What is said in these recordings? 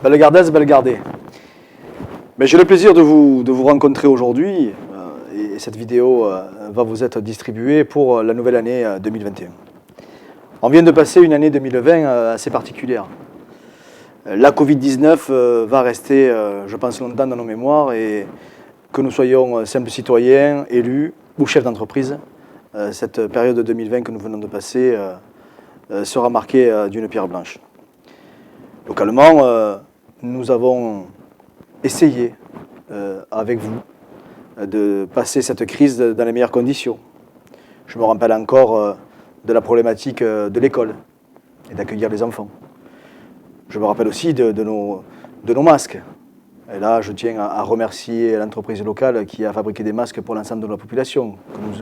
Bellegardaises, Bellegardais. Mais j'ai le plaisir de vous rencontrer aujourd'hui et cette vidéo va vous être distribuée pour la nouvelle année 2021. On vient de passer une année 2020 assez particulière. La Covid-19 va rester, je pense, longtemps dans nos mémoires et que nous soyons simples citoyens, élus ou chefs d'entreprise, cette période 2020 que nous venons de passer sera marquée d'une pierre blanche. Localement, nous avons essayé avec vous de passer cette crise dans les meilleures conditions. Je me rappelle encore de la problématique de l'école et d'accueillir les enfants. Je me rappelle aussi de nos masques. Et là, je tiens à remercier l'entreprise locale qui a fabriqué des masques pour l'ensemble de la population,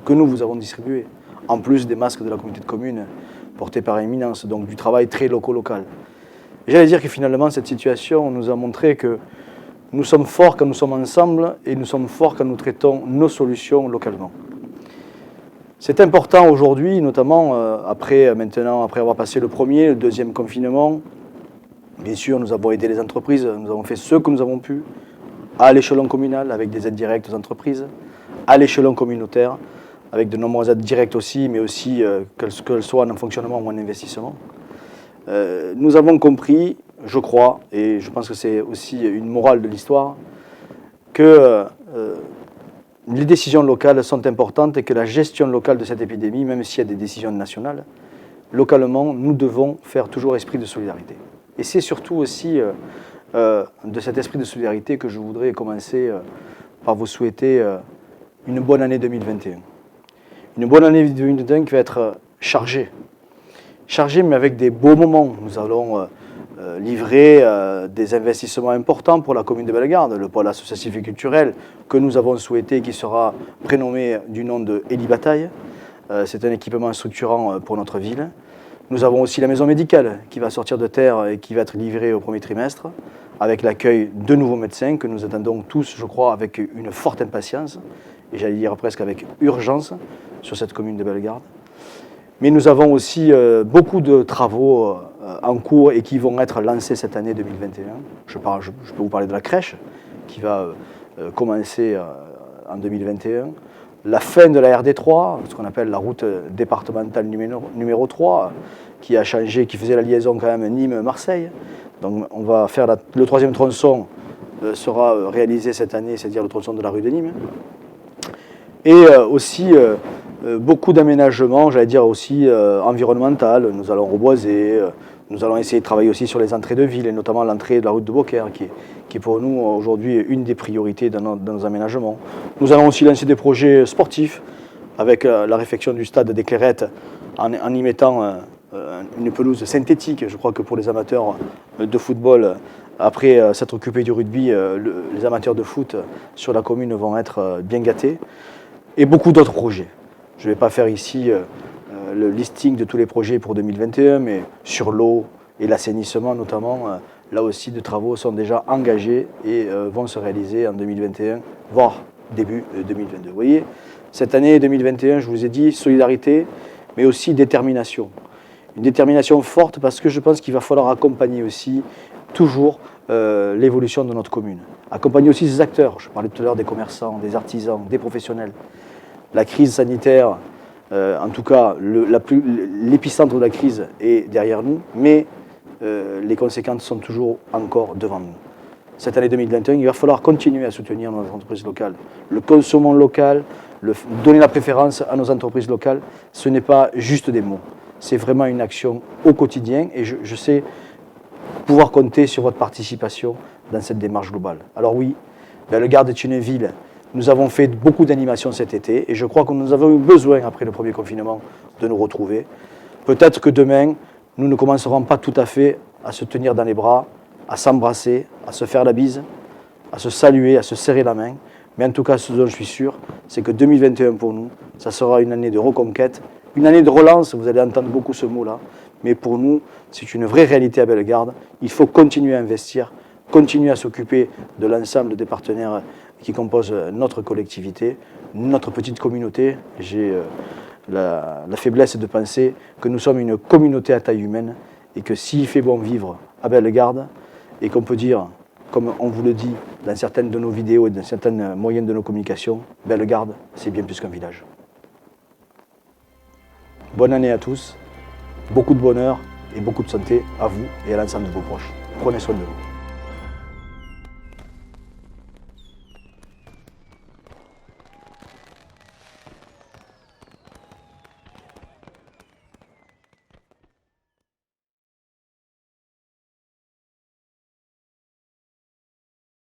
que nous vous avons distribués, en plus des masques de la communauté de communes portés par Éminence, donc du travail très local. J'allais dire que finalement, cette situation nous a montré que nous sommes forts quand nous sommes ensemble et nous sommes forts quand nous traitons nos solutions localement. C'est important aujourd'hui, notamment après avoir passé le premier, le deuxième confinement. Bien sûr, nous avons aidé les entreprises, nous avons fait ce que nous avons pu à l'échelon communal avec des aides directes aux entreprises, à l'échelon communautaire avec de nombreuses aides directes aussi, mais aussi qu'elles soient en fonctionnement ou en investissement. Nous avons compris, je crois, et je pense que c'est aussi une morale de l'histoire, que les décisions locales sont importantes et que la gestion locale de cette épidémie, même s'il y a des décisions nationales, localement, nous devons faire toujours esprit de solidarité. Et c'est surtout aussi de cet esprit de solidarité que je voudrais commencer par vous souhaiter une bonne année 2021. Une bonne année 2021 qui va être chargée. Chargée mais avec des beaux moments. Nous allons livrer des investissements importants pour la commune de Bellegarde, le pôle associatif et culturel que nous avons souhaité, qui sera prénommé du nom de Élie Bataille. C'est un équipement structurant pour notre ville. Nous avons aussi la maison médicale qui va sortir de terre et qui va être livrée au premier trimestre, avec l'accueil de nouveaux médecins que nous attendons tous, je crois, avec une forte impatience, et j'allais dire presque avec urgence, sur cette commune de Bellegarde. Mais nous avons aussi beaucoup de travaux en cours et qui vont être lancés cette année 2021. Je peux vous parler de la crèche qui va commencer en 2021. La fin de la RD3, ce qu'on appelle la route départementale numéro 3, qui a changé, qui faisait la liaison quand même Nîmes-Marseille. Donc on va faire le troisième tronçon sera réalisé cette année, c'est-à-dire le tronçon de la rue de Nîmes. Et aussi beaucoup d'aménagements, j'allais dire aussi environnemental. Nous allons reboiser, nous allons essayer de travailler aussi sur les entrées de ville, et notamment l'entrée de la route de Beaucaire, qui est pour nous aujourd'hui une des priorités dans nos aménagements. Nous allons aussi lancer des projets sportifs avec la réfection du stade des Clairettes en y mettant une pelouse synthétique. Je crois que pour les amateurs de football, après s'être occupés du rugby, les amateurs de foot sur la commune vont être bien gâtés. Et beaucoup d'autres projets. Je ne vais pas faire ici le listing de tous les projets pour 2021, mais sur l'eau et l'assainissement notamment, là aussi des travaux sont déjà engagés et vont se réaliser en 2021, voire début 2022. Vous voyez, cette année 2021, je vous ai dit solidarité, mais aussi détermination. Une détermination forte parce que je pense qu'il va falloir accompagner aussi toujours l'évolution de notre commune. Accompagner aussi ces acteurs, je parlais tout à l'heure des commerçants, des artisans, des professionnels. La crise sanitaire, en tout cas l'épicentre de la crise est derrière nous, mais les conséquences sont toujours encore devant nous. Cette année 2021, il va falloir continuer à soutenir nos entreprises locales. Le consommant local, donner la préférence à nos entreprises locales, ce n'est pas juste des mots. C'est vraiment une action au quotidien et je sais pouvoir compter sur votre participation dans cette démarche globale. Alors oui, Bellegarde est une ville. Nous avons fait beaucoup d'animations cet été et je crois que nous avons eu besoin, après le premier confinement, de nous retrouver. Peut-être que demain, nous ne commencerons pas tout à fait à se tenir dans les bras, à s'embrasser, à se faire la bise, à se saluer, à se serrer la main. Mais en tout cas, ce dont je suis sûr, c'est que 2021 pour nous, ça sera une année de reconquête, une année de relance, vous allez entendre beaucoup ce mot-là. Mais pour nous, c'est une vraie réalité à Bellegarde. Il faut continuer à investir, continuer à s'occuper de l'ensemble des partenaires qui composent notre collectivité, notre petite communauté. J'ai la faiblesse de penser que nous sommes une communauté à taille humaine et que s'il fait bon vivre à Bellegarde, et qu'on peut dire, comme on vous le dit dans certaines de nos vidéos et dans certains moyens de nos communications, Bellegarde, c'est bien plus qu'un village. Bonne année à tous, beaucoup de bonheur et beaucoup de santé à vous et à l'ensemble de vos proches. Prenez soin de vous.